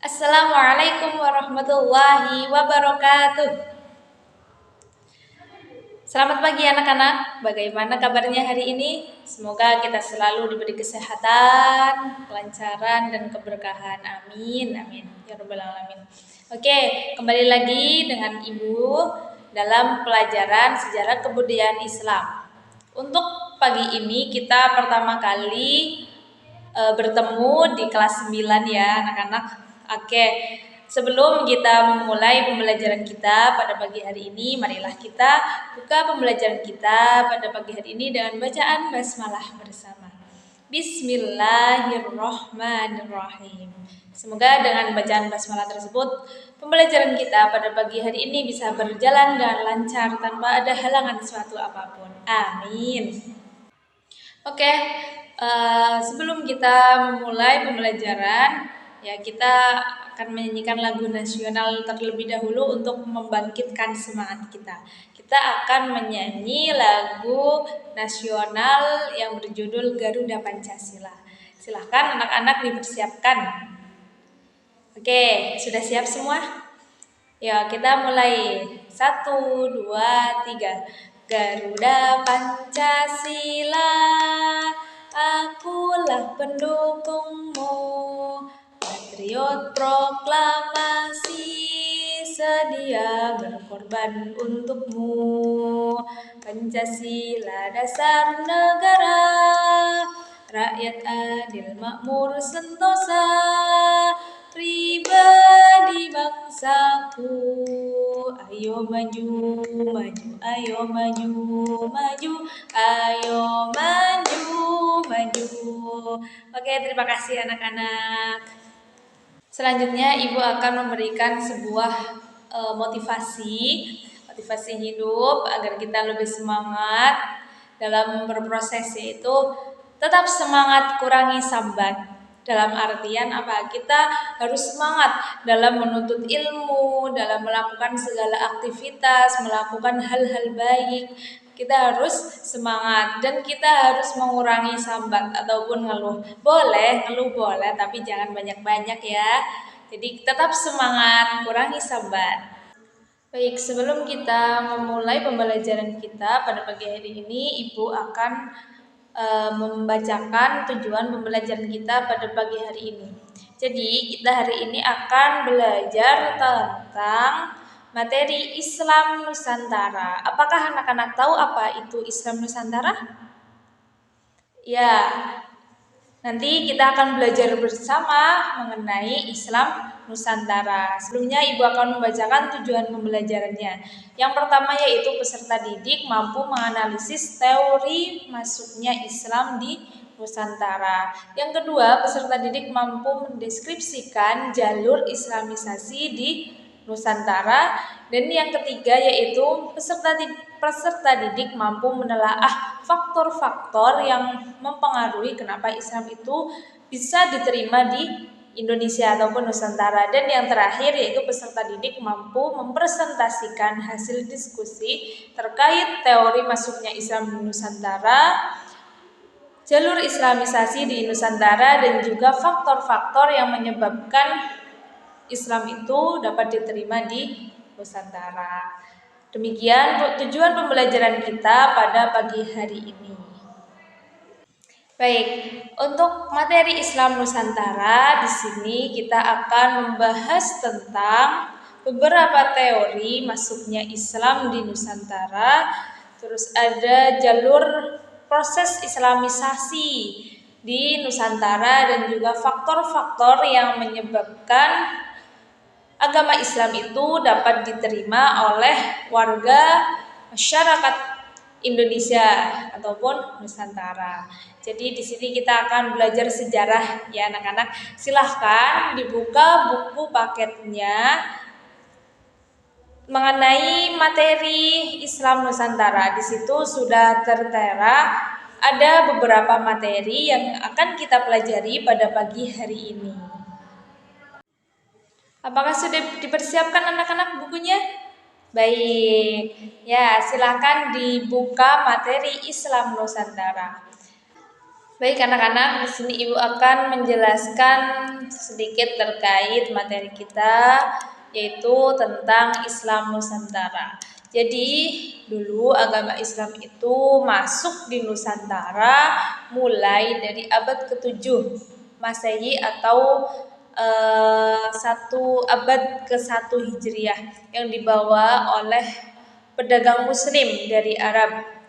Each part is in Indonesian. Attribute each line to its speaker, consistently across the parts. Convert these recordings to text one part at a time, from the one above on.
Speaker 1: Assalamualaikum warahmatullahi wabarakatuh. Selamat pagi anak-anak. Bagaimana kabarnya hari ini? Semoga kita selalu diberi kesehatan, kelancaran, dan keberkahan. Amin, amin. Ya Rabbal Alamin. Oke, kembali lagi dengan Ibu dalam pelajaran sejarah kebudayaan Islam. Untuk pagi ini kita pertama kali bertemu di kelas 9 ya anak-anak. Oke, sebelum kita memulai pembelajaran kita pada pagi hari ini, marilah kita buka pembelajaran kita pada pagi hari ini dengan bacaan basmalah bersama. Bismillahirrahmanirrahim. Semoga dengan bacaan basmalah tersebut pembelajaran kita pada pagi hari ini bisa berjalan dengan lancar tanpa ada halangan suatu apapun. Amin. Oke, sebelum kita memulai pembelajaran, ya kita akan menyanyikan lagu nasional terlebih dahulu untuk membangkitkan semangat kita. Kita akan menyanyi lagu nasional yang berjudul Garuda Pancasila. Silahkan anak-anak dipersiapkan. Oke, sudah siap semua? Ya, kita mulai. 1, 2, 3. Garuda Pancasila, akulah pendukungmu. Patriot proklamasi, sedia berkorban untukmu. Pancasila dasar negara, rakyat adil makmur sentosa, pribadi bangsaku. Ayo maju, maju, ayo maju, maju, ayo maju, maju. Oke, terima kasih anak-anak. Selanjutnya Ibu akan memberikan sebuah motivasi hidup agar kita lebih semangat dalam berproses, yaitu tetap semangat, kurangi sambat. Dalam artian apa? Kita harus semangat dalam menuntut ilmu, dalam melakukan segala aktivitas, melakukan hal-hal baik. Kita harus semangat dan kita harus mengurangi sambat ataupun ngeluh. Ngeluh boleh, tapi jangan banyak-banyak ya. Jadi tetap semangat, kurangi sambat. Baik, sebelum kita memulai pembelajaran kita pada pagi hari ini, Ibu akan membacakan tujuan pembelajaran kita pada pagi hari ini. Jadi kita hari ini akan belajar tentang materi Islam Nusantara. Apakah anak-anak tahu apa itu Islam Nusantara? Ya, nanti kita akan belajar bersama mengenai Islam Nusantara. Sebelumnya Ibu akan membacakan tujuan pembelajarannya. Yang pertama yaitu peserta didik mampu menganalisis teori masuknya Islam di Nusantara. Yang kedua, peserta didik mampu mendeskripsikan jalur Islamisasi di Nusantara. Dan yang ketiga yaitu peserta didik mampu menelaah faktor-faktor yang mempengaruhi kenapa Islam itu bisa diterima di Indonesia ataupun Nusantara. Dan yang terakhir yaitu peserta didik mampu mempresentasikan hasil diskusi terkait teori masuknya Islam di Nusantara, jalur Islamisasi di Nusantara, dan juga faktor-faktor yang menyebabkan Islam itu dapat diterima di Nusantara. Demikian tujuan pembelajaran kita pada pagi hari ini. Baik, untuk materi Islam Nusantara di sini kita akan membahas tentang beberapa teori masuknya Islam di Nusantara. Terus ada jalur proses Islamisasi di Nusantara dan juga faktor-faktor yang menyebabkan agama Islam itu dapat diterima oleh warga masyarakat Indonesia ataupun Nusantara. Jadi di sini kita akan belajar sejarah ya anak-anak. Silahkan dibuka buku paketnya mengenai materi Islam Nusantara. Di situ sudah tertera ada beberapa materi yang akan kita pelajari pada pagi hari ini. Apakah sudah dipersiapkan anak-anak bukunya? Baik, ya silakan dibuka materi Islam Nusantara. Baik anak-anak, di sini Ibu akan menjelaskan sedikit terkait materi kita, yaitu tentang Islam Nusantara. Jadi dulu agama Islam itu masuk di Nusantara mulai dari abad ke-7 Masehi atau 1 abad ke-1 Hijriah yang dibawa oleh pedagang Muslim dari Arab.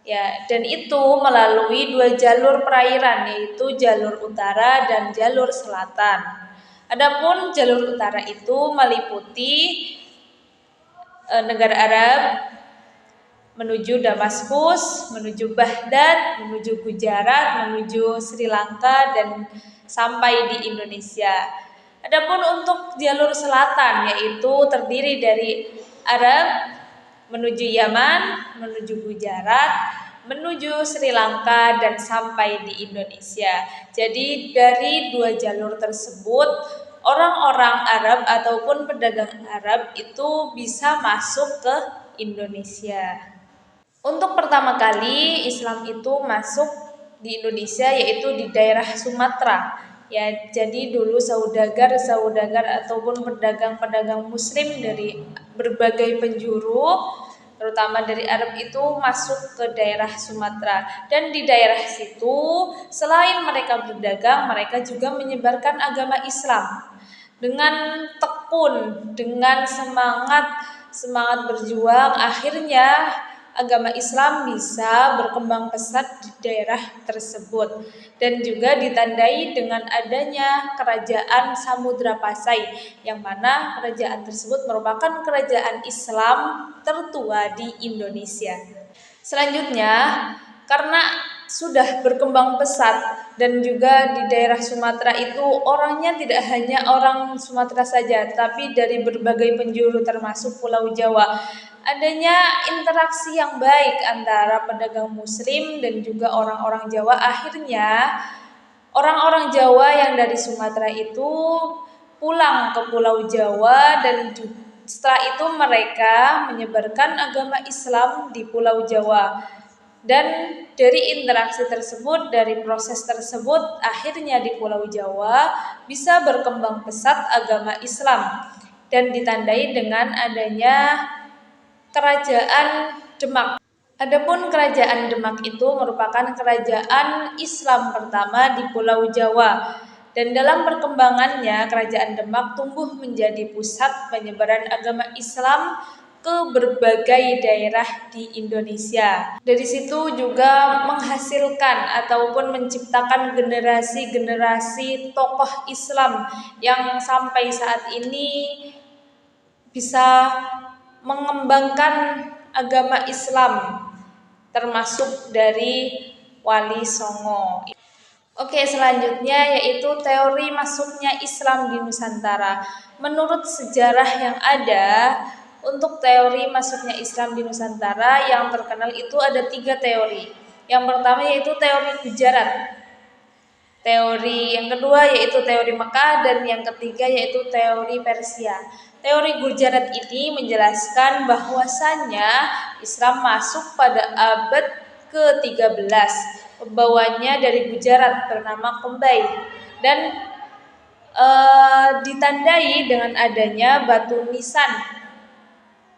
Speaker 1: Ya, dan itu melalui 2 jalur perairan, yaitu jalur utara dan jalur selatan. Adapun jalur utara itu meliputi negara Arab menuju Damaskus, menuju Baghdad, menuju Gujarat, menuju Sri Lanka dan sampai di Indonesia. Adapun untuk jalur selatan yaitu terdiri dari Arab menuju Yaman, menuju Gujarat, menuju Sri Lanka dan sampai di Indonesia. Jadi dari 2 jalur tersebut orang-orang Arab ataupun pedagang Arab itu bisa masuk ke Indonesia. Untuk pertama kali Islam itu masuk di Indonesia yaitu di daerah Sumatera. Ya, jadi dulu saudagar ataupun pedagang-pedagang Muslim dari berbagai penjuru, terutama dari Arab itu masuk ke daerah Sumatera. Dan di daerah situ, selain mereka berdagang, mereka juga menyebarkan agama Islam dengan tekun, dengan semangat berjuang. Akhirnya agama Islam bisa berkembang pesat di daerah tersebut dan juga ditandai dengan adanya kerajaan Samudra Pasai, yang mana kerajaan tersebut merupakan kerajaan Islam tertua di Indonesia. Selanjutnya, karena sudah berkembang pesat dan juga di daerah Sumatera itu orangnya tidak hanya orang Sumatera saja, tapi dari berbagai penjuru termasuk Pulau Jawa. Adanya interaksi yang baik antara pedagang Muslim dan juga orang-orang Jawa, akhirnya orang-orang Jawa yang dari Sumatera itu pulang ke Pulau Jawa dan setelah itu mereka menyebarkan agama Islam di Pulau Jawa. Dan dari interaksi tersebut, dari proses tersebut, akhirnya di Pulau Jawa bisa berkembang pesat agama Islam dan ditandai dengan adanya Kerajaan Demak. Adapun Kerajaan Demak itu merupakan kerajaan Islam pertama di Pulau Jawa. Dan dalam perkembangannya, Kerajaan Demak tumbuh menjadi pusat penyebaran agama Islam ke berbagai daerah di Indonesia. Dari situ juga menghasilkan ataupun menciptakan generasi-generasi tokoh Islam yang sampai saat ini bisa mengembangkan agama Islam, termasuk dari Wali Songo. Oke, selanjutnya yaitu teori masuknya Islam di Nusantara. Menurut sejarah yang ada, untuk teori masuknya Islam di Nusantara yang terkenal itu ada 3 teori. Yang pertama yaitu teori Gujarat. Teori yang kedua yaitu teori Mekah, dan yang ketiga yaitu teori Persia. Teori Gujarat ini menjelaskan bahwasannya Islam masuk pada abad ke-13. Pembawanya dari Gujarat bernama Kembai dan ditandai dengan adanya batu nisan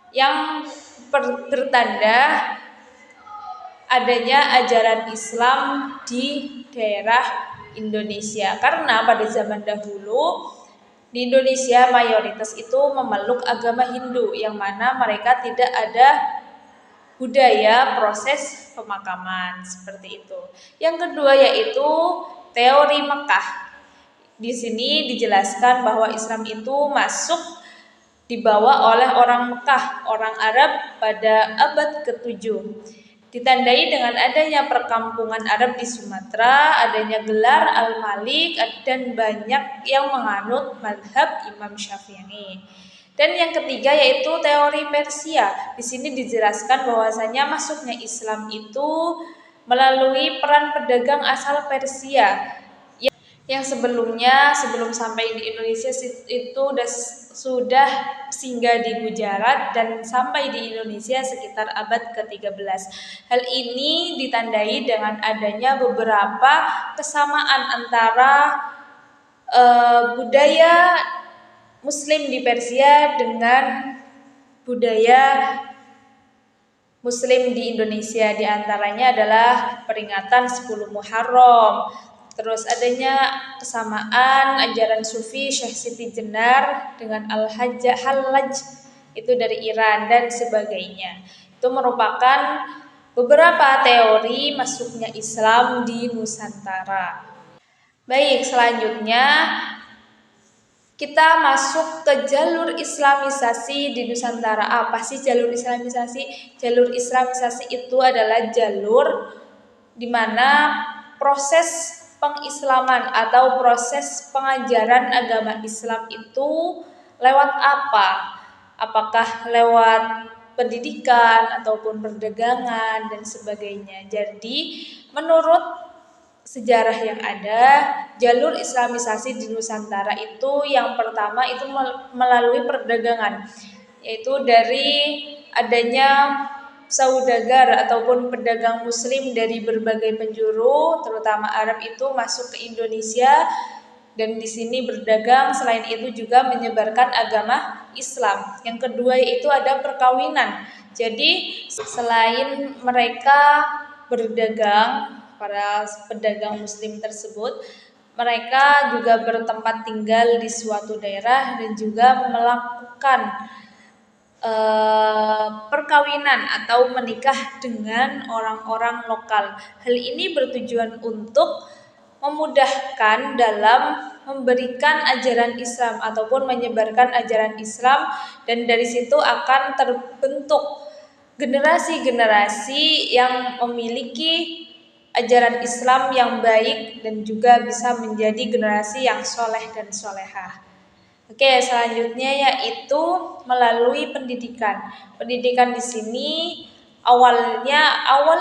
Speaker 1: yang bertanda adanya ajaran Islam di daerah Indonesia. Karena pada zaman dahulu di Indonesia mayoritas itu memeluk agama Hindu, yang mana mereka tidak ada budaya proses pemakaman seperti itu. Yang kedua yaitu teori Mekah. Di sini dijelaskan bahwa Islam itu masuk dibawa oleh orang Mekah, orang Arab pada abad ke-7. Ditandai dengan adanya perkampungan Arab di Sumatera, adanya gelar Al-Malik, dan banyak yang menganut mazhab Imam Syafi'i. Dan yang ketiga yaitu teori Persia. Di sini dijelaskan bahwasanya masuknya Islam itu melalui peran pedagang asal Persia Yang sebelumnya, sebelum sampai di Indonesia itu sudah singgah di Gujarat dan sampai di Indonesia sekitar abad ke-13. Hal ini ditandai dengan adanya beberapa kesamaan antara budaya Muslim di Persia dengan budaya Muslim di Indonesia. Di antaranya adalah peringatan 10 Muharram. Terus adanya kesamaan ajaran Sufi Syekh Siti Jenar dengan Al-Hallaj itu dari Iran dan sebagainya. Itu merupakan beberapa teori masuknya Islam di Nusantara. Baik, selanjutnya kita masuk ke jalur Islamisasi di Nusantara. Apa sih jalur Islamisasi? Jalur Islamisasi itu adalah jalur di mana proses pengislaman atau proses pengajaran agama Islam itu lewat apa? Apakah lewat pendidikan ataupun perdagangan dan sebagainya. Jadi, menurut sejarah yang ada, jalur Islamisasi di Nusantara itu yang pertama itu melalui perdagangan, yaitu dari adanya saudagar ataupun pedagang muslim dari berbagai penjuru terutama Arab itu masuk ke Indonesia dan di sini berdagang. Selain itu juga menyebarkan agama Islam. Yang kedua itu ada perkawinan. Jadi selain mereka berdagang, para pedagang muslim tersebut, mereka juga bertempat tinggal di suatu daerah dan juga melakukan perkawinan atau menikah dengan orang-orang lokal. Hal ini bertujuan untuk memudahkan dalam memberikan ajaran Islam ataupun menyebarkan ajaran Islam, dan dari situ akan terbentuk generasi-generasi yang memiliki ajaran Islam yang baik dan juga bisa menjadi generasi yang soleh dan solehah. Oke, selanjutnya yaitu melalui pendidikan. Pendidikan di sini awal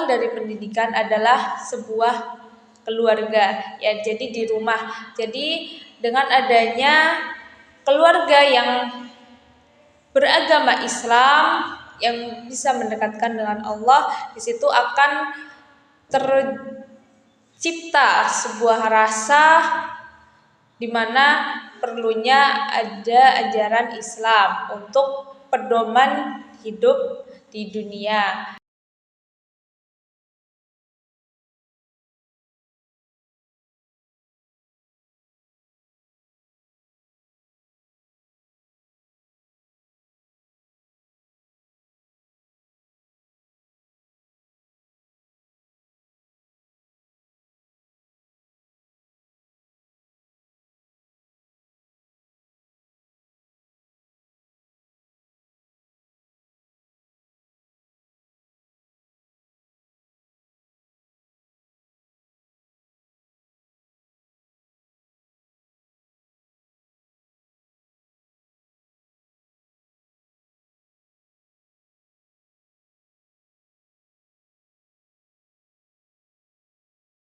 Speaker 1: dari pendidikan adalah sebuah keluarga, ya, jadi di rumah. Jadi dengan adanya keluarga yang beragama Islam yang bisa mendekatkan dengan Allah, di situ akan tercipta sebuah rasa di mana perlunya ada ajaran Islam untuk pedoman hidup di dunia.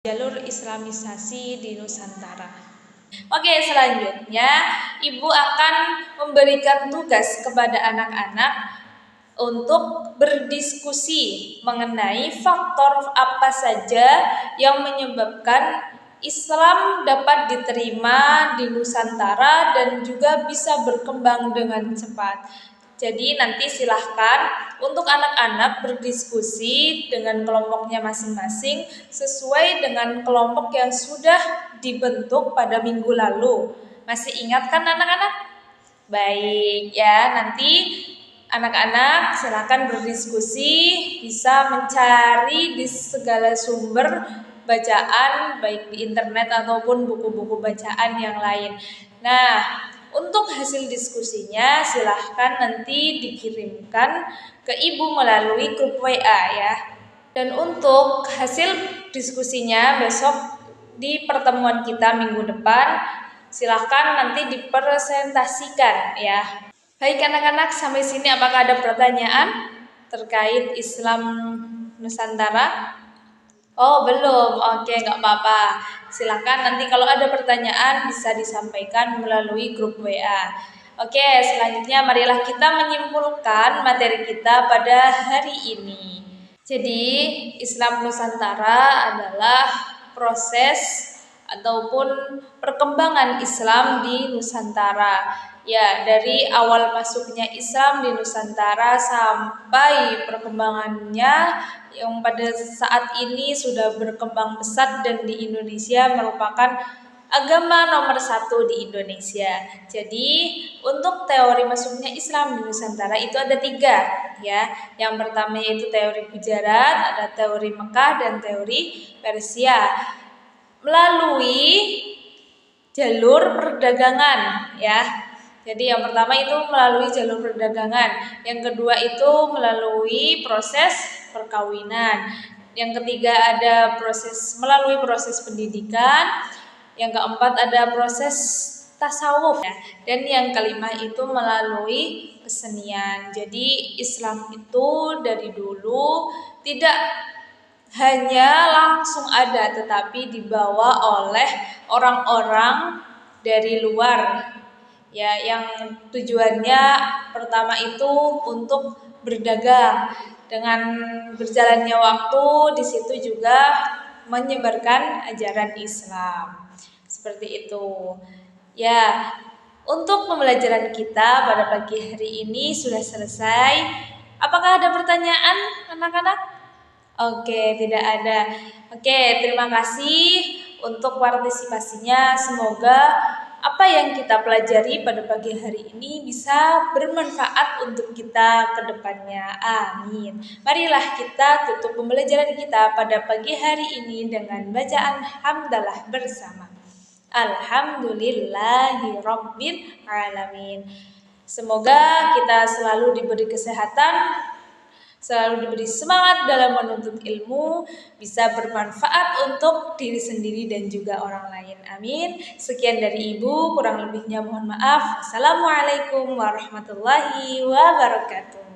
Speaker 1: Jalur Islamisasi di Nusantara. Oke, selanjutnya Ibu akan memberikan tugas kepada anak-anak untuk berdiskusi mengenai faktor apa saja yang menyebabkan Islam dapat diterima di Nusantara dan juga bisa berkembang dengan cepat. Jadi nanti silahkan untuk anak-anak berdiskusi dengan kelompoknya masing-masing sesuai dengan kelompok yang sudah dibentuk pada minggu lalu. Masih ingat kan anak-anak? Baik ya, nanti anak-anak silakan berdiskusi, bisa mencari di segala sumber bacaan baik di internet ataupun buku-buku bacaan yang lain. Nah, untuk hasil diskusinya silahkan nanti dikirimkan ke Ibu melalui grup WA ya. Dan untuk hasil diskusinya besok di pertemuan kita minggu depan silahkan nanti dipresentasikan ya. Baik anak-anak, sampai sini apakah ada pertanyaan terkait Islam Nusantara? Oh, belum. Oke, nggak apa-apa. Silakan nanti kalau ada pertanyaan bisa disampaikan melalui grup WA. Oke, selanjutnya marilah kita menyimpulkan materi kita pada hari ini. Jadi, Islam Nusantara adalah proses ataupun perkembangan Islam di Nusantara. Ya, dari awal masuknya Islam di Nusantara sampai perkembangannya yang pada saat ini sudah berkembang pesat dan di Indonesia merupakan agama nomor satu di Indonesia. Jadi untuk teori masuknya Islam di Nusantara itu ada tiga, ya. Yang pertama yaitu teori Gujarat, ada teori Mekah dan teori Persia melalui jalur perdagangan, ya. Jadi yang pertama itu melalui jalur perdagangan, yang kedua itu melalui proses perkawinan, yang ketiga ada melalui proses pendidikan, yang keempat ada proses tasawuf, ya. Dan yang kelima itu melalui kesenian. Jadi Islam itu dari dulu tidak hanya langsung ada, tetapi dibawa oleh orang-orang dari luar, ya, yang tujuannya pertama itu untuk berdagang. Dengan berjalannya waktu di situ juga menyebarkan ajaran Islam. Seperti itu. Ya, untuk pembelajaran kita pada pagi hari ini sudah selesai. Apakah ada pertanyaan, anak-anak? Oke, tidak ada. Oke, terima kasih untuk partisipasinya. Semoga apa yang kita pelajari pada pagi hari ini bisa bermanfaat untuk kita ke depannya. Amin. Marilah kita tutup pembelajaran kita pada pagi hari ini dengan bacaan hamdalah bersama. Alhamdulillahirabbil alamin. Semoga kita selalu diberi kesehatan, selalu diberi semangat dalam menuntut ilmu, bisa bermanfaat untuk diri sendiri dan juga orang lain. Amin. Sekian dari Ibu, kurang lebihnya mohon maaf. Assalamualaikum warahmatullahi wabarakatuh.